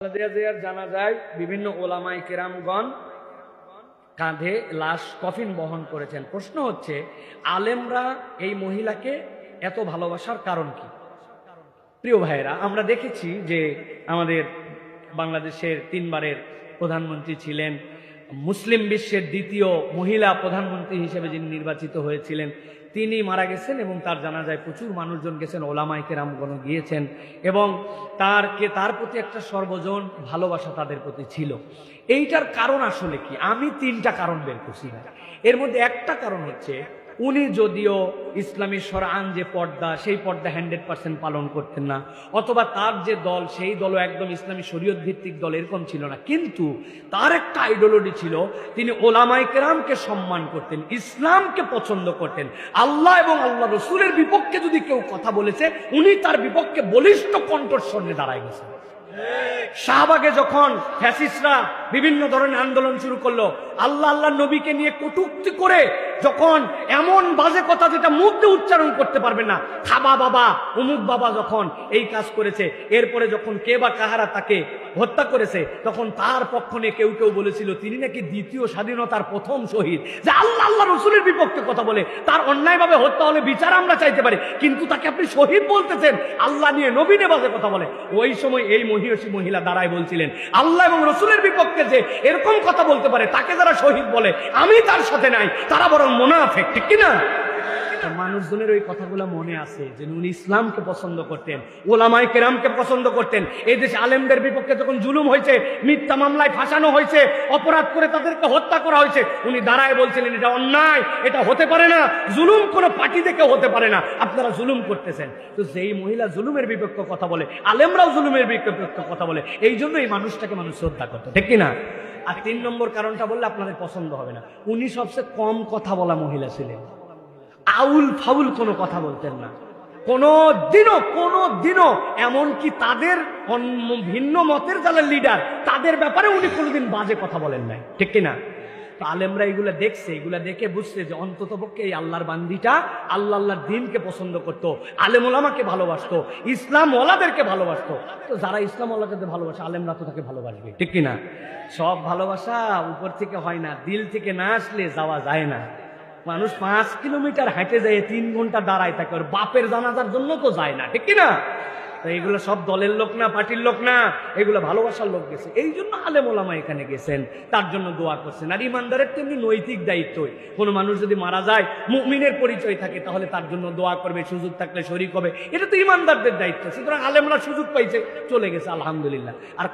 জানা যায় বিভিন্ন ওলামায়ে কেরামগণ কাঁধে লাশ কফিন বহন করেছেন। প্রশ্ন হচ্ছে, আলেমরা এই মহিলাকে এত ভালোবাসার কারণ কি? প্রিয় ভাইয়েরা, আমরা দেখেছি যে আমাদের বাংলাদেশের 3 বারের প্রধানমন্ত্রী ছিলেন, মুসলিম বিশ্বের দ্বিতীয় মহিলা প্রধানমন্ত্রী হিসেবে যিনি নির্বাচিত হয়েছিলেন, তিনি মারা গেছেন এবং তার জানাজায় প্রচুর মানুষজন গেছেন, ওলামায়ে কেরামগণ গিয়েছেন এবং তার প্রতি একটা সর্বজন ভালোবাসা তাদের প্রতি ছিল। এইটার কারণ আসলে কি? আমি 3টা কারণ বের করছি। এর মধ্যে একটা কারণ হচ্ছে, উনি যদিও ইসলামী শরআন যে পর্দা, সেই পর্দা 100% পালন করতেন না, অথবা তার যে দল, সেই দলও একদম ইসলামী শরীয়ত ভিত্তিক দল এরকম ছিল না, কিন্তু তার একটা আইডিওলজি ছিল, তিনি ওলামায়ে কেরামকে সম্মান করতেন, ইসলামকে পছন্দ করতেন। আল্লাহ এবং আল্লাহ রসুলের বিপক্ষে যদি কেউ কথা বলেছে, উনি তার বিপক্ষে বলিষ্ঠ কণ্ঠস্বর নিয়ে দাঁড়ায় গেছেন। শাহবাগে যখন ফ্যাসিস্টরা বিভিন্ন ধরনের আন্দোলন শুরু করলো, আল্লাহ আল্লাহ নবীকে নিয়ে কটূক্তি করে যখন এমন বাজে কথা যেটা মুখ দিয়ে উচ্চারণ করতে পারবে না, খাবা বাবা অমুক বাবা যখন এই কাজ করেছে, এরপরে যখন কে বা কাহারা তাকে হত্যা করেছে, তখন তার পক্ষ নিয়ে কেউ কেউ বলেছিল তিনি নাকি দ্বিতীয় স্বাধীনতার প্রথম শহীদ, যে আল্লাহ আল্লাহ রসুলের বিপক্ষে কথা বলে, তার অন্যায়ভাবে হত্যা হলে বিচার আমরা চাইতে পারি, কিন্তু তাকে আপনি শহীদ বলতেছেন, আল্লাহ নিয়ে নবী নিয়ে বাজে কথা বলে। ওই সময় এই মহিলা দাঁড়ায় বলছিলেন, আল্লাহ এবং রসুলের বিপক্ষে যে এরকম কথা বলতে পারে, তাকে যারা শহীদ বলে আমি তার সাথে নাই, তারা বরং মুনাফিক, ঠিক কিনা? মানুষজনের ওই কথাগুলো মনে আছে যে উনি ইসলামকে পছন্দ করতেন, ওলামায়ে কেরামকে পছন্দ করতেন। এই দেশে আলেমদের বিপক্ষে যখন জুলুম হয়েছে, মিথ্যা মামলায় ফাঁসানো হয়েছে, অপরাধ করে তাদেরকে হত্যা করা হয়েছে, উনি দাঁড়ায় বলছিলেন এটা অন্যায়, এটা হতে পারে না, জুলুম কোনো পার্টি থেকে হতে পারে না, আপনারা জুলুম করতেছেন। তো যেই মহিলা জুলুমের বিপক্ষে কথা বলে, আলেমরাও জুলুমের বিপক্ষে কথা বলে, এই জন্য এই মানুষটাকে মানুষ শ্রদ্ধা করত, ঠিক কিনা? আর 3 নম্বর কারণটা বললে আপনাদের পছন্দ হবে না, উনি সবচেয়ে কম কথা বলা মহিলা ছিলেন। আউল ফাউল কোনো কথা বলতেন না কোনোদিনও, এমনকি তাদের ভিন্ন মতের যারা লিডার, তাদের ব্যাপারে উনি কোনোদিন বাজে কথা বলেন নাই, ঠিক কিনা? তো আলেমরা এগুলা দেখছে, এগুলা দেখে বুঝছে যে অন্তত পক্ষে এই আল্লাহর বান্দিটা আল্লাহর দ্বীনকে পছন্দ করতো, আলেম ওলামাকে ভালোবাসতো, ইসলাম ওয়ালাদেরকে ভালোবাসতো। তো যারা ইসলাম ওয়ালাদেরকে ভালোবাসে, আলেমরা তো তাকে ভালোবাসবে, ঠিক কিনা? সব ভালোবাসা উপর থেকে হয় না, দিল থেকে না আসলে যাওয়া যায় না। মানুষ 5 কিলোমিটার হেঁটে যায়, 3 ঘন্টা দাঁড়ায় থাকে, ওর বাপের জানাজার জন্য তো যায় না, ঠিক কিনা? তো এগুলো সব দলের লোক না, পার্টির লোক না, এগুলো ভালোবাসার লোক গেছে। এই জন্য আলেম ওলামা এখানে গেছেন, তার জন্য দোয়া করছেন। আর ইমানদারের তেমনি নৈতিক দায়িত্ব, কোনো মানুষ যদি মারা যায়, মুমিনের পরিচয় থাকে, তাহলে তার জন্য দোয়া করবে, সুযোগ থাকলে শরীক হবে, এটা তো ইমানদারদের দায়িত্ব। সুতরাং আলেমরা সুযোগ পাইছে, চলে গেছে, আলহামদুলিল্লাহ। আর